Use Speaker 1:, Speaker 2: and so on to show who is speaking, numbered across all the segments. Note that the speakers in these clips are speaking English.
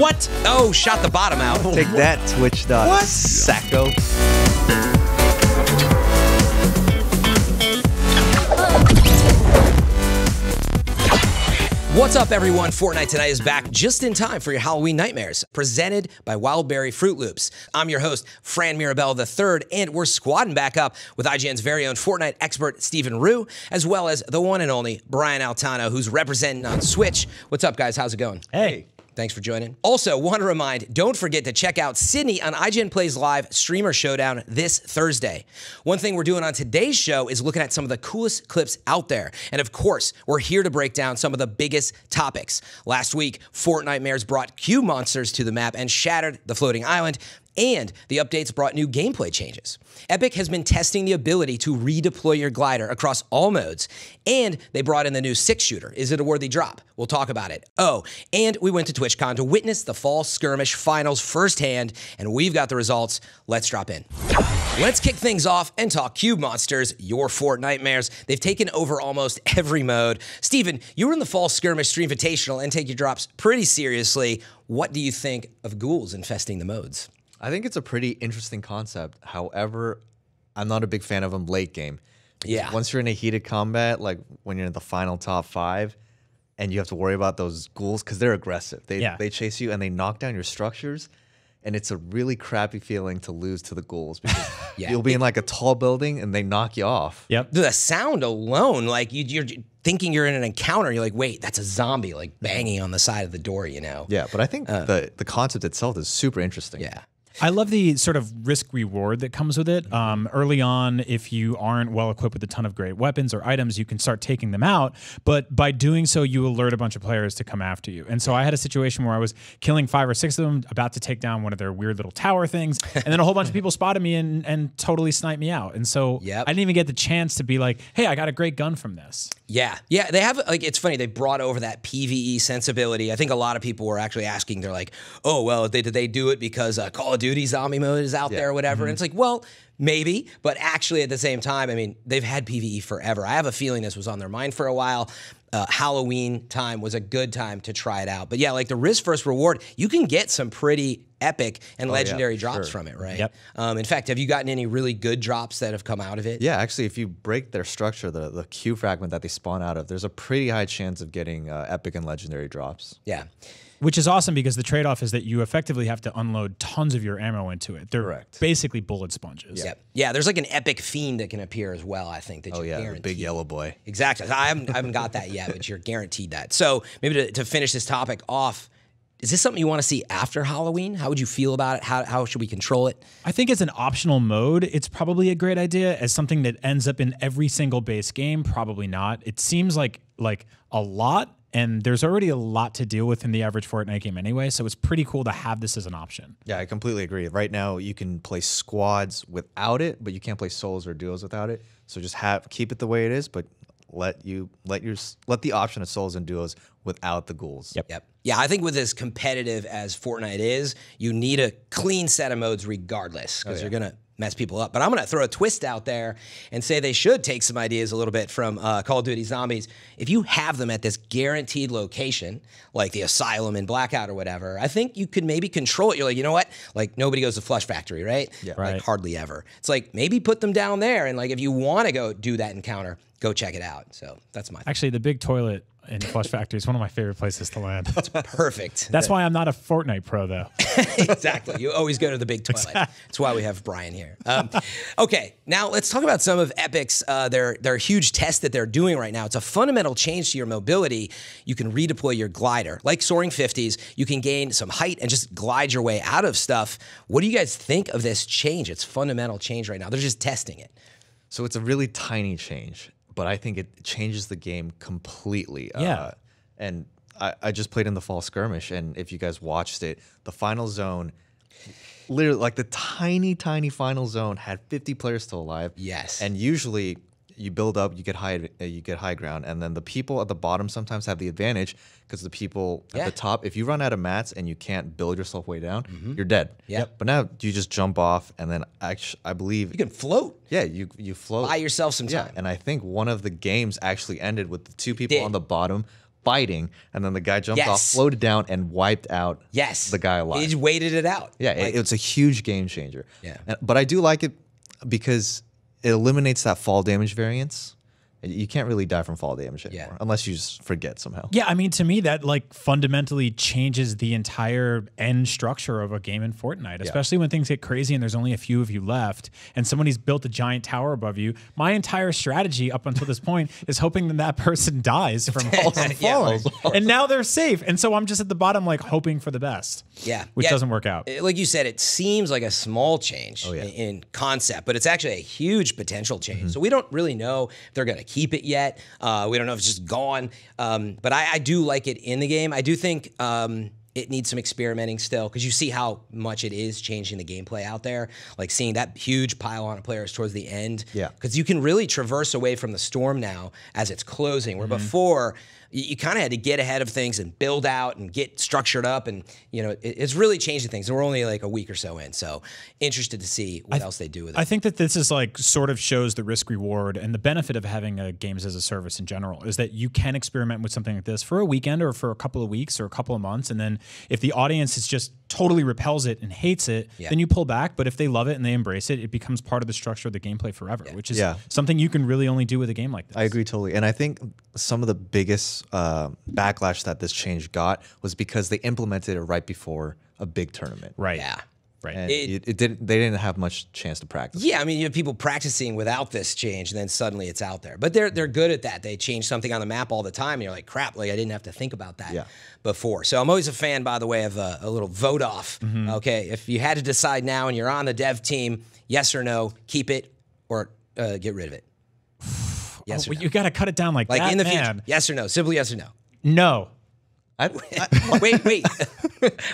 Speaker 1: What?
Speaker 2: Oh, shot the bottom out.
Speaker 3: Take that, Twitch.
Speaker 1: What?
Speaker 3: Sacco.
Speaker 2: What's up, everyone? Fortnite Tonite is back just in time for your Halloween nightmares, presented by Wildberry Fruit Loops. I'm your host, Fran Mirabella III, and we're squadding back up with IGN's very own Fortnite expert, Stephen Rue, as well as the one and only Brian Altano, who's representing on Switch. What's up, guys? How's it going?
Speaker 1: Hey.
Speaker 2: Thanks for joining. Also, want to remind, don't forget to check out Sydney on IGN Plays Live Streamer Showdown this Thursday. One thing we're doing on today's show is looking at some of the coolest clips out there. And of course, we're here to break down some of the biggest topics. Last week, Fortnitemares brought cube monsters to the map and shattered the floating island. And the updates brought new gameplay changes. Epic has been testing the ability to redeploy your glider across all modes, and they brought in the new 6-shooter. Is it a worthy drop? We'll talk about it. Oh, and we went to TwitchCon to witness the fall skirmish finals firsthand, and we've got the results. Let's drop in. Let's kick things off and talk cube monsters, your Fortnitemares. They've taken over almost every mode. Steven, you were in the fall skirmish stream invitational and take your drops pretty seriously. What do you think of ghouls infesting the modes?
Speaker 3: I think it's a pretty interesting concept. However, I'm not a big fan of them late game.
Speaker 2: Yeah.
Speaker 3: Once you're in a heated combat, like when you're in the final top 5, and you have to worry about those ghouls because they're aggressive. They chase you and they knock down your structures, and it's a really crappy feeling to lose to the ghouls because you'll be in like a tall building and they knock you off.
Speaker 1: Yep.
Speaker 2: The sound alone, like you're thinking you're in an encounter, you're like, wait, that's a zombie like banging on the side of the door, you know?
Speaker 3: Yeah, but I think the concept itself is super interesting.
Speaker 2: Yeah.
Speaker 1: I love the sort of risk reward that comes with it. Early on, if you aren't well equipped with a ton of great weapons or items, you can start taking them out. But by doing so, you alert a bunch of players to come after you. And so I had a situation where I was killing 5 or 6 of them, about to take down one of their weird little tower things. And then a whole bunch of people spotted me and totally sniped me out. And so I didn't even get the chance to be like, hey, I got a great gun from this.
Speaker 2: Yeah. Yeah. They have, like, it's funny. They brought over that PvE sensibility. I think a lot of people were actually asking, they're like, oh, well, did they do it because Call of Duty zombie mode is out there or whatever? And it's like, well, maybe, but actually at the same time, I mean, they've had PvE forever. I have a feeling this was on their mind for a while. Halloween time was a good time to try it out. But yeah, like the risk versus reward, you can get some pretty epic and legendary drops from it, right?
Speaker 1: Yep.
Speaker 2: In fact, have you gotten any really good drops that have come out of it?
Speaker 3: Yeah, actually, if you break their structure, the Q fragment that they spawn out of, there's a pretty high chance of getting epic and legendary drops.
Speaker 2: Yeah.
Speaker 1: Which is awesome because the trade-off is that you effectively have to unload tons of your ammo into it. They're basically bullet sponges.
Speaker 2: Yeah. Yeah, there's like an epic fiend that can appear as well, I think, that you're guaranteed.
Speaker 3: The big yellow boy.
Speaker 2: Exactly. I haven't got that yet, but you're guaranteed that. So maybe to finish this topic off, is this something you want to see after Halloween? How would you feel about it? How should we control it?
Speaker 1: I think as an optional mode, it's probably a great idea. As something that ends up in every single base game, probably not. It seems like a lot, and there's already a lot to deal with in the average Fortnite game anyway, so it's pretty cool to have this as an option.
Speaker 3: Yeah, I completely agree. Right now, you can play squads without it, but you can't play solos or duos without it. So just keep it the way it is, but let the option of solos and duos without the ghouls.
Speaker 2: Yep. Yeah, I think with as competitive as Fortnite is, you need a clean set of modes regardless, because you're gonna mess people up. But I'm gonna throw a twist out there and say they should take some ideas a little bit from Call of Duty Zombies. If you have them at this guaranteed location, like the Asylum in Blackout or whatever, I think you could maybe control it. You're like, you know what? Like nobody goes to Flush Factory, right?
Speaker 3: Yeah.
Speaker 2: Like hardly ever. It's like maybe put them down there, and like if you want to go do that encounter, go check it out. So that's my
Speaker 1: Actually, the big toilet in Flush Factory is one of my favorite places to land.
Speaker 2: That's perfect.
Speaker 1: That's why I'm not a Fortnite pro, though.
Speaker 2: Exactly. You always go to the big toilet. That's why we have Brian here. Okay, now let's talk about some of Epic's their huge test that they're doing right now. It's a fundamental change to your mobility. You can redeploy your glider. Like soaring 50s, you can gain some height and just glide your way out of stuff. What do you guys think of this change? It's fundamental change right now. They're just testing it.
Speaker 3: So it's a really tiny change, but I think it changes the game completely.
Speaker 1: Yeah.
Speaker 3: And I just played in the fall skirmish, and if you guys watched it, the final zone, literally like the tiny final zone had 50 players still alive.
Speaker 2: Yes.
Speaker 3: And usually you build up, you get high ground, and then the people at the bottom sometimes have the advantage because the people at the top, if you run out of mats and you can't build yourself way down, you're dead.
Speaker 2: Yep.
Speaker 3: But now you just jump off, and then I believe
Speaker 2: You can float.
Speaker 3: yeah, you float.
Speaker 2: Buy yourself some time.
Speaker 3: Yeah, and I think one of the games actually ended with the 2 people on the bottom fighting, and then the guy jumped off, floated down, and wiped out the guy alive.
Speaker 2: He just waited it out.
Speaker 3: Yeah, like, it's a huge game changer.
Speaker 2: Yeah.
Speaker 3: But I do like it because it eliminates that fall damage variance. You can't really die from fall damage anymore unless you just forget somehow.
Speaker 1: Yeah, I mean, to me, that like fundamentally changes the entire end structure of a game in Fortnite, especially when things get crazy and there's only a few of you left and somebody's built a giant tower above you. My entire strategy up until this point is hoping that that person dies from falling. And now they're safe. And so I'm just at the bottom, like hoping for the best.
Speaker 2: Yeah.
Speaker 1: Which doesn't work out.
Speaker 2: Like you said, it seems like a small change in concept, but it's actually a huge potential change. So we don't really know if they're going to keep it yet. We don't know if it's just gone. But I do like it in the game. I do think it needs some experimenting still, because you see how much it is changing the gameplay out there. Like seeing that huge pile-on of players towards the end. Yeah. Because you can really traverse away from the storm now as it's closing, where before you kind of had to get ahead of things and build out and get structured up, and you know it's really changing things. And we're only like a week or so in, so interested to see what else they do with it.
Speaker 1: I think that this is like sort of shows the risk reward and the benefit of having a games as a service in general is that you can experiment with something like this for a weekend or for a couple of weeks or a couple of months, and then if the audience is just totally repels it and hates it, then you pull back. But if they love it and they embrace it, it becomes part of the structure of the gameplay forever, which is something you can really only do with a game like this.
Speaker 3: I agree totally. And I think some of the biggest backlash that this change got was because they implemented it right before a big tournament.
Speaker 1: Right.
Speaker 2: Yeah.
Speaker 1: Right.
Speaker 3: And it didn't. They didn't have much chance to practice.
Speaker 2: Yeah, I mean, you have people practicing without this change, and then suddenly it's out there. But they're good at that. They change something on the map all the time, and you're like, crap, like I didn't have to think about that before. So I'm always a fan, by the way, of a little vote off. Okay, if you had to decide now and you're on the dev team, yes or no, keep it or get rid of it. Yes or no.
Speaker 1: You got to cut it down like that,
Speaker 2: in the future. Yes or no, simply yes or no.
Speaker 1: No.
Speaker 2: Wait.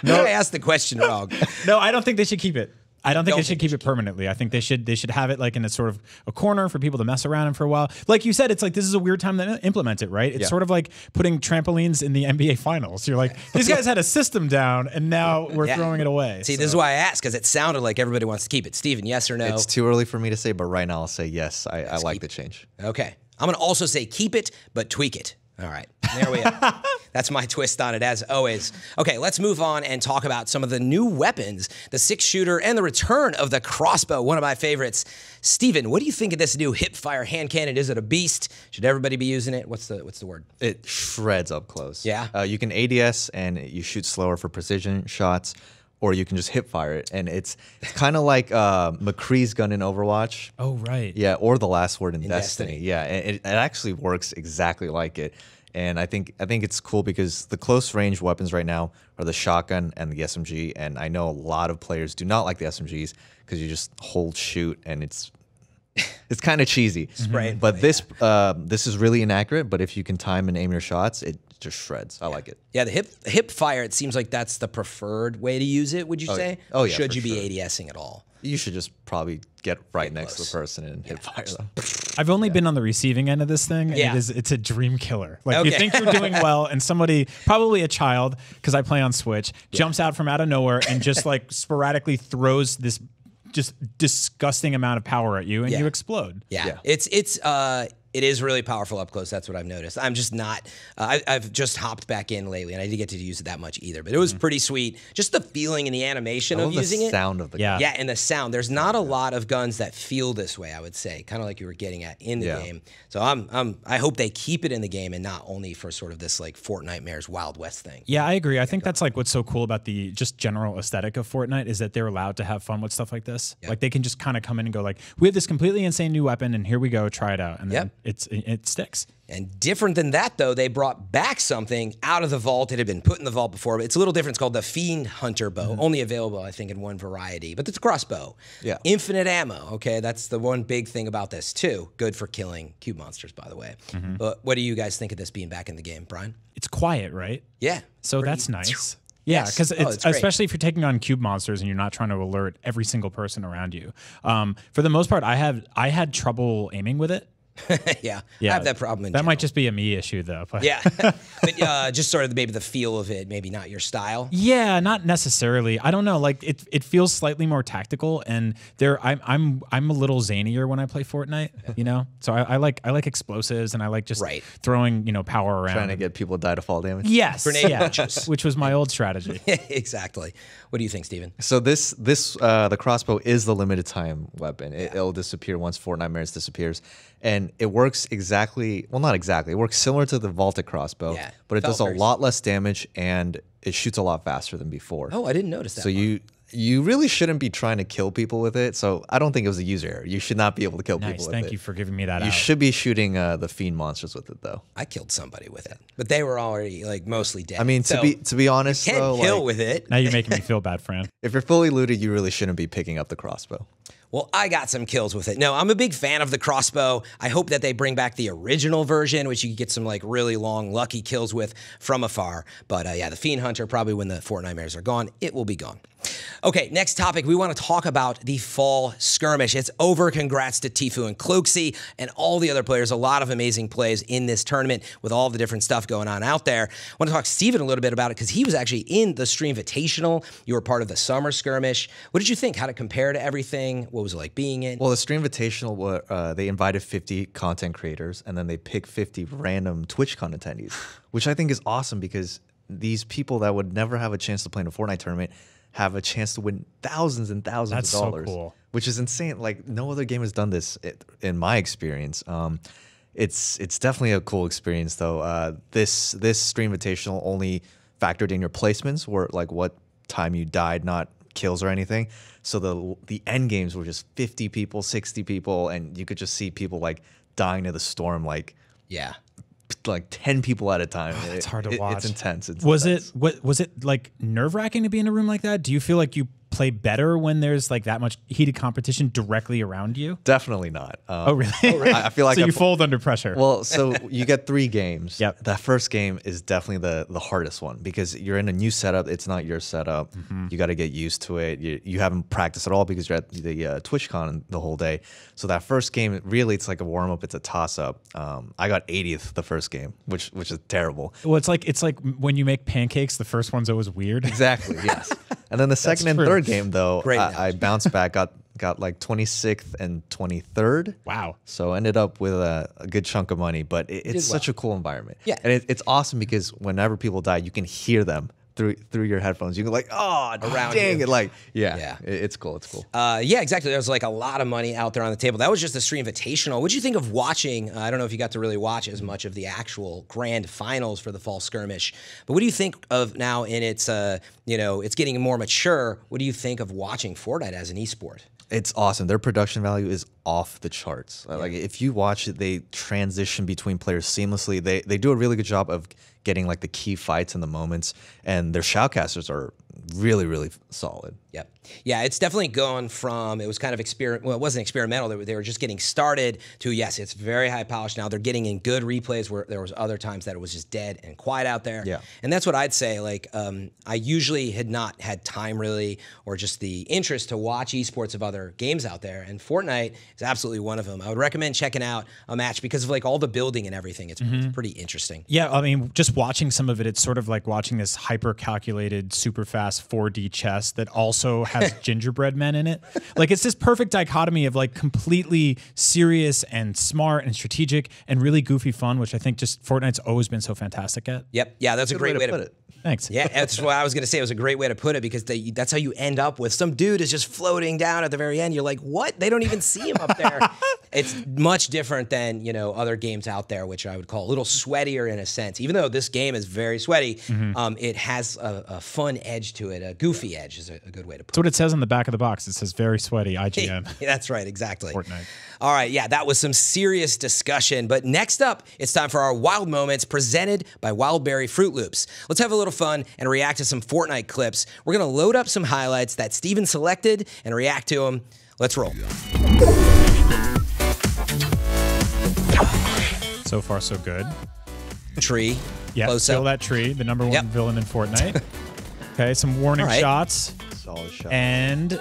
Speaker 2: No, I asked the question wrong.
Speaker 1: No, I don't think they should keep it. I don't think they should keep it permanently. I think they should have it like in a sort of a corner for people to mess around in for a while. Like you said, it's like this is a weird time to implement it, right? It's sort of like putting trampolines in the NBA Finals. You're like, these guys had a system down, and now we're throwing it away.
Speaker 2: See, this is why I asked, because it sounded like everybody wants to keep it. Steven, yes or no?
Speaker 3: It's too early for me to say, but right now I'll say yes. I like the change.
Speaker 2: Okay. I'm going to also say keep it, but tweak it. All right, there we are. That's my twist on it, as always. Okay, let's move on and talk about some of the new weapons, the 6-shooter, and the return of the crossbow, one of my favorites. Steven, what do you think of this new hip-fire hand cannon? Is it a beast? Should everybody be using it? What's the word?
Speaker 3: It shreds up close.
Speaker 2: Yeah?
Speaker 3: You can ADS, and you shoot slower for precision shots, or you can just hip fire it. And it's kind of like McCree's gun in Overwatch.
Speaker 1: Oh, right.
Speaker 3: Yeah, or the last word in Destiny. Yeah, it actually works exactly like it. And I think it's cool because the close range weapons right now are the shotgun and the SMG. And I know a lot of players do not like the SMGs because you just hold shoot and it's kind of cheesy.
Speaker 2: Right.
Speaker 3: But this is really inaccurate. But if you can time and aim your shots, it just shreds. I like it.
Speaker 2: Yeah, the hip fire, it seems like that's the preferred way to use it, would you say?
Speaker 3: Oh, yeah.
Speaker 2: Should you be ADSing at all?
Speaker 3: You should just probably get right next to the person and hip fire them.
Speaker 1: I've only been on the receiving end of this thing. And it's a dream killer. Like you think you're doing well, and somebody, probably a child, because I play on Switch, jumps out from out of nowhere and just like sporadically throws this just disgusting amount of power at you, and you explode.
Speaker 2: Yeah. It is really powerful up close. That's what I've noticed. I'm just not. I've just hopped back in lately, and I didn't get to use it that much either. But it was pretty sweet. Just the feeling and the animation of using it.
Speaker 3: The sound of the gun.
Speaker 2: Yeah, and the sound. There's not a lot of guns that feel this way, I would say. Kind of like you were getting at in the game. So I hope they keep it in the game and not only for sort of this like Fortnite Mayor's Wild West thing.
Speaker 1: Yeah, I agree. I think that's like what's so cool about the just general aesthetic of Fortnite is that they're allowed to have fun with stuff like this. Yep. Like they can just kind of come in and go like, we have this completely insane new weapon, and here we go, try it out, and then it sticks.
Speaker 2: And different than that, though, they brought back something out of the vault. It had been put in the vault before, but it's a little different. It's called the Fiend Hunter bow, only available, I think, in one variety. But it's a crossbow. Yeah. Infinite ammo, okay? That's the one big thing about this, too. Good for killing cube monsters, by the way. But what do you guys think of this being back in the game, Brian?
Speaker 1: It's quiet, right?
Speaker 2: Yeah.
Speaker 1: So that's nice. Yeah, because it's especially if you're taking on cube monsters and you're not trying to alert every single person around you. For the most part, I had trouble aiming with it.
Speaker 2: Yeah, I have that problem.
Speaker 1: That might just be a me issue, though. But.
Speaker 2: Yeah, but just sort of maybe the feel of it, maybe not your style.
Speaker 1: Yeah, not necessarily. I don't know. Like it feels slightly more tactical, and I'm a little zanier when I play Fortnite. You know, so I like explosives, and I like just throwing power around,
Speaker 3: trying to get people to die to fall damage.
Speaker 1: Yes, which was my old strategy.
Speaker 2: Exactly. What do you think, Steven?
Speaker 3: So the crossbow is the limited time weapon. It'll disappear once Fortnite Mirrors disappears. And it works not exactly. It works similar to the vaulted crossbow, but it does a lot less damage and it shoots a lot faster than before.
Speaker 2: Oh, I didn't notice that.
Speaker 3: So you really shouldn't be trying to kill people with it. So I don't think it was a user error. You should not be able to kill people with it.
Speaker 1: Thank you for giving me that.
Speaker 3: You should be shooting the fiend monsters with it, though.
Speaker 2: I killed somebody with it, but they were already mostly dead.
Speaker 3: I mean, to be honest,
Speaker 2: you can't kill with it.
Speaker 1: Now you're making me feel bad, Fran.
Speaker 3: If you're fully looted, you really shouldn't be picking up the crossbow.
Speaker 2: Well, I got some kills with it. No, I'm a big fan of the crossbow. I hope that they bring back the original version, which you can get some really long, lucky kills with from afar. But yeah, the Fiend Hunter, probably when the Fortnite Mirrors are gone, it will be gone. Okay, next topic, we want to talk about the fall skirmish. It's over. Congrats to Tfue and Cloaksy and all the other players. A lot of amazing plays in this tournament with all the different stuff going on out there. I want to talk to Steven a little bit about it because he was actually in the Streamvitational. You were part of the summer skirmish. What did you think? How did it compare to everything? What was it like being in?
Speaker 3: Well, the Streamvitational, they invited 50 content creators and then they picked 50 random TwitchCon attendees, which I think is awesome because these people that would never have a chance to play in a Fortnite tournament have a chance to win thousands and thousands of dollars. So cool. Which is insane. Like no other game has done this in my experience. It's definitely a cool experience though. This Streamvitational only factored in your placements, where like what time you died, not kills or anything. So the end games were just 50 people, 60 people, and you could just see people like dying to the storm, like 10 people at a time.
Speaker 1: Oh, it's hard to watch.
Speaker 3: It's intense.
Speaker 1: Was it like nerve-wracking to be in a room like that? Do you feel like you play better when there's like that much heated competition directly around you?
Speaker 3: Definitely not.
Speaker 1: Oh, really?
Speaker 3: I feel like
Speaker 1: so you fold under pressure.
Speaker 3: Well, so you get 3 games.
Speaker 1: Yep.
Speaker 3: That first game is definitely the hardest one because you're in a new setup. It's not your setup. You got to get used to it. You haven't practiced at all because you're at the TwitchCon the whole day. So that first game, really, it's like a warm-up. It's a toss-up. I got 80th the first game, which is terrible.
Speaker 1: Well, it's like when you make pancakes, the first one's always weird.
Speaker 3: Exactly, yes. And then the second and third game, though, I bounced back, got like 26th and 23rd.
Speaker 1: Wow.
Speaker 3: So ended up with a good chunk of money, but it's such a cool environment.
Speaker 2: Yeah.
Speaker 3: And it's awesome because whenever people die, you can hear them through your headphones. You can like, dang it. Like, it's cool. It's cool.
Speaker 2: Yeah, exactly. There was like a lot of money out there on the table. That was just the Streamvitational. What did you think of watching? I don't know if you got to really watch as much of the actual grand finals for the fall skirmish, but what do you think of now in its, it's getting more mature. What do you think of watching Fortnite as an esport?
Speaker 3: It's awesome. Their production value is off the charts. Like if you watch it, they transition between players seamlessly. They do a really good job of getting like the key fights and the moments, and their shoutcasters are really, really solid.
Speaker 2: Yep. Yeah, it's definitely gone from, it was kind of well, it wasn't experimental. They were just getting started to, yes, it's very high polished now. They're getting in good replays where there was other times that it was just dead and quiet out there.
Speaker 3: Yeah.
Speaker 2: And that's what I'd say. Like, I usually had not had time really, or just the interest to watch esports of other games out there. And Fortnite is absolutely one of them. I would recommend checking out a match because of like all the building and everything. It's pretty interesting.
Speaker 1: Yeah, I mean, just watching some of it, it's sort of like watching this hyper-calculated, super fast 4D chess that also has gingerbread men in it. Like it's this perfect dichotomy of like completely serious and smart and strategic and really goofy fun, which I think just Fortnite's always been so fantastic at.
Speaker 2: Yep. Yeah, that's a great way to put it.
Speaker 1: Thanks.
Speaker 2: Yeah, that's what I was going to say. It was a great way to put it because that's how you end up with some dude is just floating down at the very end. You're like, what? They don't even see him up there. It's much different than, other games out there, which I would call a little sweatier in a sense. Even though this game is very sweaty, it has a fun edge to it. A goofy edge is a good way to put it.
Speaker 1: That's what it says on the back of the box. It says very sweaty IGN.
Speaker 2: That's right, exactly.
Speaker 1: Fortnite.
Speaker 2: All right, yeah, that was some serious discussion. But next up, it's time for our Wild Moments presented by Wildberry Fruit Loops. Let's have a little fun and react to some Fortnite clips. We're going to load up some highlights that Steven selected and react to them. Let's roll.
Speaker 1: So far, so good.
Speaker 2: Tree.
Speaker 1: Yeah, kill that tree, the #1 villain in Fortnite. Okay, some warning shots.
Speaker 3: Solid shot.
Speaker 1: And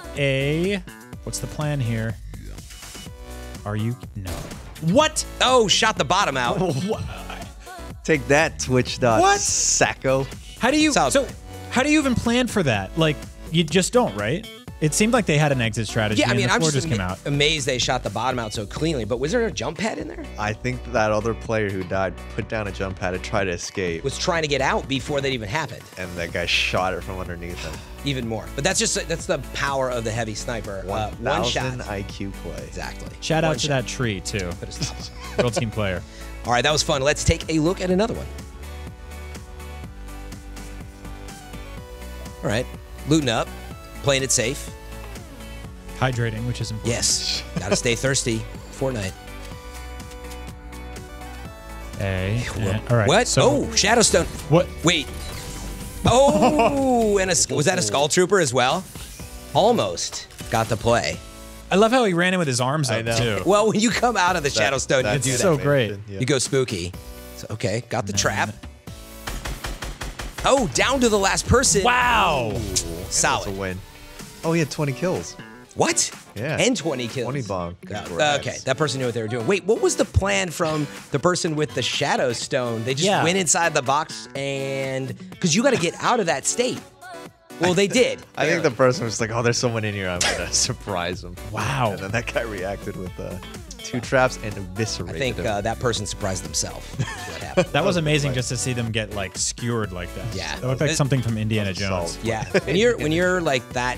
Speaker 1: what's the plan here? Are you? No. What?
Speaker 2: Oh, shot the bottom out.
Speaker 3: Take that, Twitch.
Speaker 1: What?
Speaker 3: Sacco.
Speaker 1: How do you how do you even plan for that? Like, you just don't, right? It seemed like they had an exit strategy.
Speaker 2: Yeah, I mean,
Speaker 1: and the
Speaker 2: I'm
Speaker 1: floor
Speaker 2: just
Speaker 1: came out.
Speaker 2: amazed they shot the bottom out so cleanly. But was there a jump pad in there?
Speaker 3: I think that other player who died put down a jump pad to try to escape.
Speaker 2: Was trying to get out before that even happened.
Speaker 3: And that guy shot it from underneath him.
Speaker 2: Even more. But that's the power of the heavy sniper.
Speaker 3: 1,000
Speaker 2: one shot.
Speaker 3: IQ play.
Speaker 2: Exactly.
Speaker 1: Shout out to that tree, too.
Speaker 2: Put a stop on it.
Speaker 1: Real team player.
Speaker 2: All right, that was fun. Let's take a look at another one. All right, looting up, playing it safe.
Speaker 1: Hydrating, which is important.
Speaker 2: Yes, gotta stay thirsty. Fortnite.
Speaker 1: All right.
Speaker 2: What?
Speaker 1: So,
Speaker 2: oh, Shadowstone.
Speaker 1: What?
Speaker 2: Wait. Oh, and was that a Skull Trooper as well? Almost got to play.
Speaker 1: I love how he ran in with his arms up, too.
Speaker 2: Well, when you come out of the Shadowstone, you do that.
Speaker 1: So great.
Speaker 3: Yeah.
Speaker 2: You go spooky. So, okay, got the trap. Oh, down to the last person.
Speaker 1: Wow.
Speaker 2: Solid.
Speaker 3: That's a win. Oh, he had 20 kills.
Speaker 2: What?
Speaker 3: Yeah.
Speaker 2: And 20 kills.
Speaker 3: 20 bomb.
Speaker 2: Okay, that person knew what they were doing. Wait, what was the plan from the person with the Shadow Stone? They just went inside the box and... Because you got to get out of that state. Well, they did.
Speaker 3: I think the person was like, oh, there's someone in here. I'm going to surprise him.
Speaker 1: Wow.
Speaker 3: And then that guy reacted with 2 traps and eviscerated
Speaker 2: I think
Speaker 3: him.
Speaker 2: that person surprised themselves. What happened.
Speaker 1: That was amazing just to see them get, like, skewered like that.
Speaker 2: Yeah.
Speaker 1: It looked like something from Indiana Jones.
Speaker 2: Yeah. When you're like that,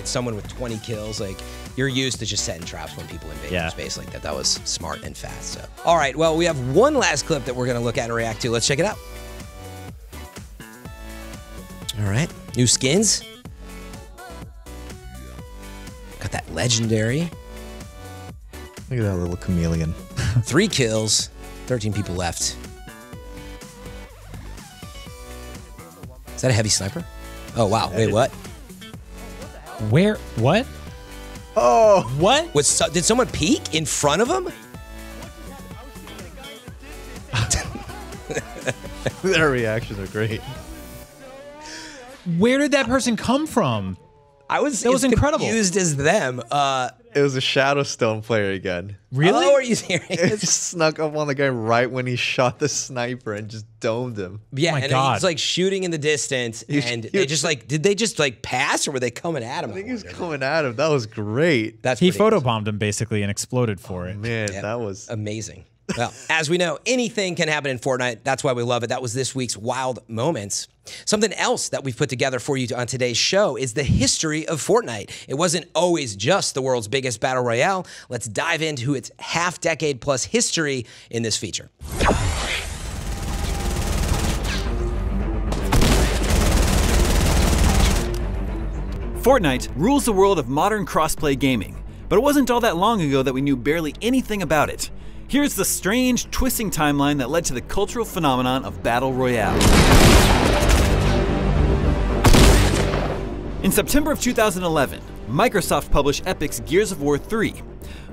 Speaker 2: someone with 20 kills, like, you're used to just setting traps when people invade your space like that. That was smart and fast. So, all right. Well, we have one last clip that we're going to look at and react to. Let's check it out. All right. New skins. Got that legendary.
Speaker 3: Look at that little chameleon.
Speaker 2: 3 kills, 13 people left. Is that a heavy sniper? Oh, wow. Wait, what?
Speaker 1: Where? What?
Speaker 3: Oh!
Speaker 1: What?
Speaker 2: Did someone peek in front of him?
Speaker 3: Their reactions are great.
Speaker 1: Where did that person come from?
Speaker 2: That was
Speaker 1: incredible.
Speaker 2: Confused as them.
Speaker 3: It was a Shadowstone player again.
Speaker 1: Really?
Speaker 2: Oh, are you serious?
Speaker 3: It just snuck up on the guy right when he shot the sniper and just domed him.
Speaker 2: Yeah,
Speaker 1: Oh my
Speaker 2: and
Speaker 1: God.
Speaker 2: he's like shooting in the distance, and they just like, did they just like pass, or were they coming at him?
Speaker 3: I think he was coming at him. That was great.
Speaker 2: That's
Speaker 1: He
Speaker 2: pretty
Speaker 1: photobombed him basically and exploded for it.
Speaker 3: Man,
Speaker 2: Yeah.
Speaker 3: that was...
Speaker 2: amazing. Well, as we know, anything can happen in Fortnite. That's why we love it. That was this week's Wild Moments. Something else that we've put together for you on today's show is the history of Fortnite. It wasn't always just the world's biggest battle royale. Let's dive into its half-decade plus history in this feature.
Speaker 4: Fortnite rules the world of modern crossplay gaming, but it wasn't all that long ago that we knew barely anything about it. Here's the strange, twisting timeline that led to the cultural phenomenon of Battle Royale. In September of 2011, Microsoft published Epic's Gears of War 3.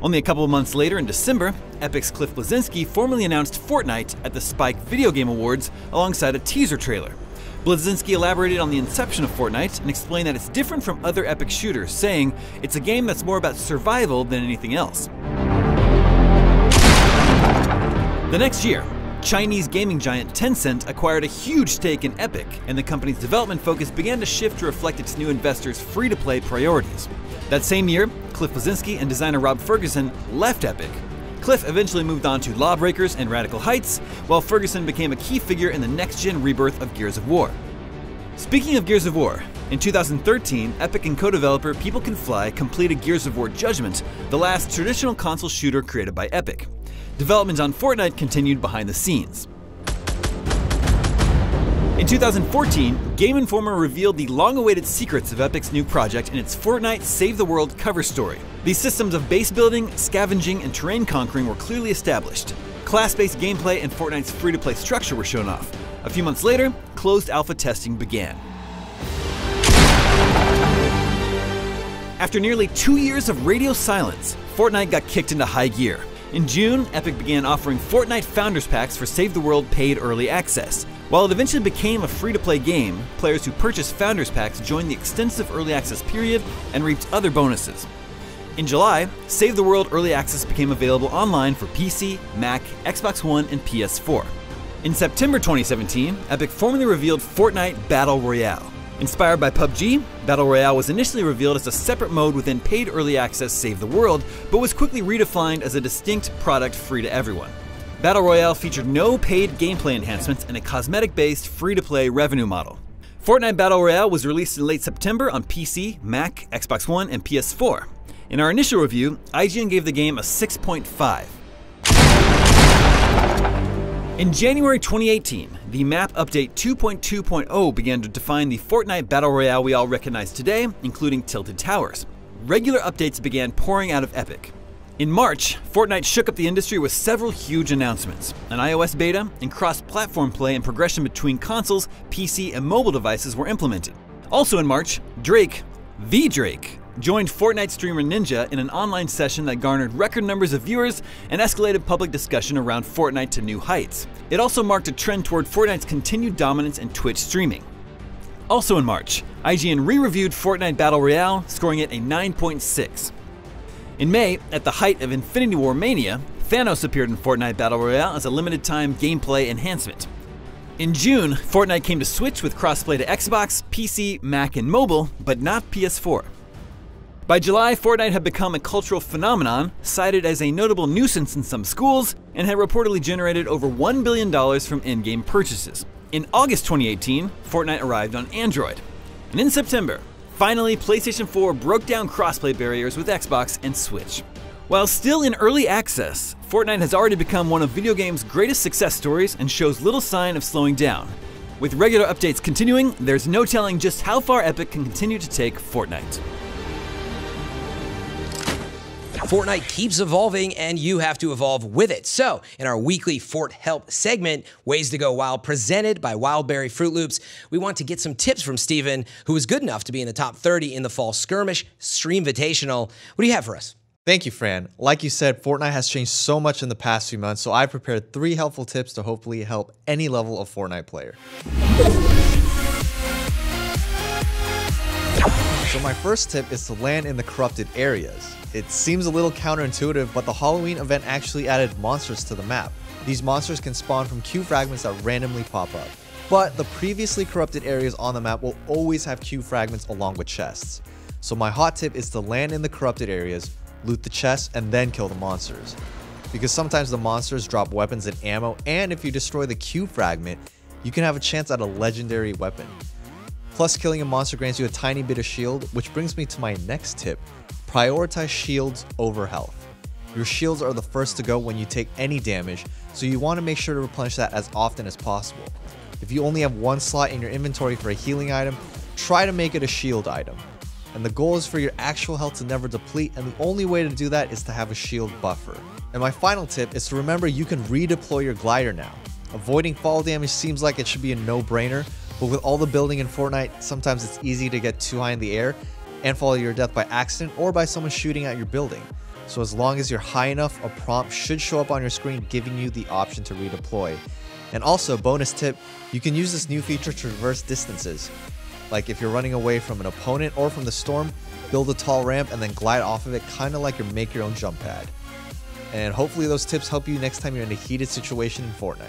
Speaker 4: Only a couple of months later, in December, Epic's Cliff Bleszinski formally announced Fortnite at the Spike Video Game Awards alongside a teaser trailer. Bleszinski elaborated on the inception of Fortnite and explained that it's different from other Epic shooters, saying it's a game that's more about survival than anything else. The next year, Chinese gaming giant Tencent acquired a huge stake in Epic, and the company's development focus began to shift to reflect its new investors' free-to-play priorities. That same year, Cliff Bleszinski and designer Rob Ferguson left Epic. Cliff eventually moved on to Lawbreakers and Radical Heights, while Ferguson became a key figure in the next-gen rebirth of Gears of War. Speaking of Gears of War, in 2013, Epic and co-developer People Can Fly completed Gears of War Judgment, the last traditional console shooter created by Epic. Development on Fortnite continued behind the scenes. In 2014, Game Informer revealed the long-awaited secrets of Epic's new project in its Fortnite Save the World cover story. These systems of base building, scavenging, and terrain conquering were clearly established. Class-based gameplay and Fortnite's free-to-play structure were shown off. A few months later, closed alpha testing began. After nearly 2 years of radio silence, Fortnite got kicked into high gear. In June, Epic began offering Fortnite Founders Packs for Save the World paid early access. While it eventually became a free-to-play game, players who purchased Founders Packs joined the extensive early access period and reaped other bonuses. In July, Save the World Early Access became available online for PC, Mac, Xbox One, and PS4. In September 2017, Epic formally revealed Fortnite Battle Royale. Inspired by PUBG, Battle Royale was initially revealed as a separate mode within paid early access Save the World, but was quickly redefined as a distinct product free to everyone. Battle Royale featured no paid gameplay enhancements and a cosmetic-based free-to-play revenue model. Fortnite Battle Royale was released in late September on PC, Mac, Xbox One, and PS4. In our initial review, IGN gave the game a 6.5. In January 2018, the map update 2.2.0 began to define the Fortnite Battle Royale we all recognize today, including Tilted Towers. Regular updates began pouring out of Epic. In March, Fortnite shook up the industry with several huge announcements. An iOS beta and cross-platform play and progression between consoles, PC, and mobile devices were implemented. Also in March, Drake, the Drake, joined Fortnite streamer Ninja in an online session that garnered record numbers of viewers and escalated public discussion around Fortnite to new heights. It also marked a trend toward Fortnite's continued dominance in Twitch streaming. Also in March, IGN re-reviewed Fortnite Battle Royale, scoring it a 9.6. In May, at the height of Infinity War mania, Thanos appeared in Fortnite Battle Royale as a limited-time gameplay enhancement. In June, Fortnite came to Switch with crossplay to Xbox, PC, Mac, and mobile, but not PS4. By July, Fortnite had become a cultural phenomenon, cited as a notable nuisance in some schools, and had reportedly generated over $1 billion from in-game purchases. In August 2018, Fortnite arrived on Android. And in September, finally, PlayStation 4 broke down crossplay barriers with Xbox and Switch. While still in early access, Fortnite has already become one of video games' greatest success stories and shows little sign of slowing down. With regular updates continuing, there's no telling just how far Epic can continue to take Fortnite.
Speaker 2: Fortnite keeps evolving and you have to evolve with it. So, in our weekly Fort Help segment, Ways to Go Wild, presented by Wildberry Fruit Loops, we want to get some tips from Steven, who was good enough to be in the top 30 in the Fall Skirmish Streamvitational. What do you have for us?
Speaker 3: Thank you, Fran. Like you said, Fortnite has changed so much in the past few months, so I prepared 3 helpful tips to hopefully help any level of Fortnite player. So my first tip is to land in the corrupted areas. It seems a little counterintuitive, but the Halloween event actually added monsters to the map. These monsters can spawn from Q fragments that randomly pop up. But the previously corrupted areas on the map will always have Q fragments along with chests. So my hot tip is to land in the corrupted areas, loot the chests, and then kill the monsters. Because sometimes the monsters drop weapons and ammo, and if you destroy the Q fragment, you can have a chance at a legendary weapon. Plus, killing a monster grants you a tiny bit of shield, which brings me to my next tip. Prioritize shields over health. Your shields are the first to go when you take any damage, so you want to make sure to replenish that as often as possible. If you only have one slot in your inventory for a healing item, try to make it a shield item. And the goal is for your actual health to never deplete, and the only way to do that is to have a shield buffer. And my final tip is to remember you can redeploy your glider now. Avoiding fall damage seems like it should be a no-brainer, but with all the building in Fortnite, sometimes it's easy to get too high in the air and fall to your death by accident or by someone shooting at your building. So as long as you're high enough, a prompt should show up on your screen giving you the option to redeploy. And also, bonus tip, you can use this new feature to reverse distances. Like if you're running away from an opponent or from the storm, build a tall ramp and then glide off of it, kind of like your make your own jump pad. And hopefully those tips help you next time you're in a heated situation in Fortnite.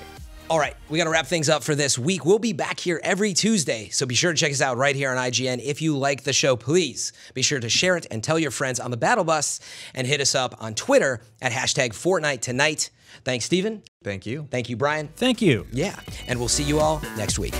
Speaker 2: All right, we got to wrap things up for this week. We'll be back here every Tuesday, so be sure to check us out right here on IGN. If you like the show, please be sure to share it and tell your friends on the Battle Bus, and hit us up on Twitter at #Fortnite Tonite. Thanks, Steven.
Speaker 3: Thank you.
Speaker 2: Thank you, Brian.
Speaker 1: Thank you.
Speaker 2: Yeah, and we'll see you all next week.